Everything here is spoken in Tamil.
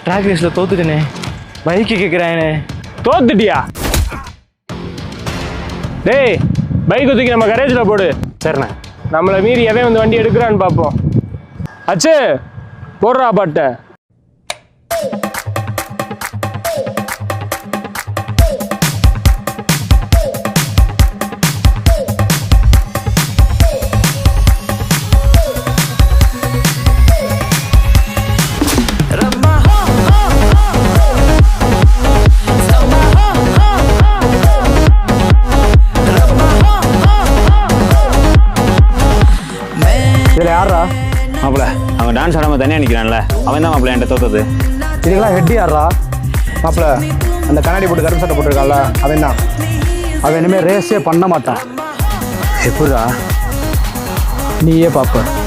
ட்ராக் ரேஸில் தோத்துட்டேனே. பைக்கு கேட்குறானே. தோத்துட்டியா? டேய், பைக்கு தூக்கி நம்ம கரேஜில் போடு. சரிண்ணே. நம்மளை மீறி எவன் வந்து வண்டி எடுக்கிறான்னு பார்ப்போம். அச்சு போடுறா பாட்டை. இதில் யாரா மாப்பிள்ள? அவன் டான்ஸ் ஆடாமல் தனியாக நிற்கிறான்ல, அவன் தான் மாப்பிள்ள என்கிட்ட தோத்தது. இதுக்கெல்லாம் ஹெட் யாரா? மாப்பிள்ள அந்த கண்ணாடி போட்டு கருப்பு சட்டை போட்டிருக்கான்ல, அவன் தான். அவன் இனிமேல் ரேஸே பண்ண மாட்டான். எப்படா? நீயே பார்ப்ப.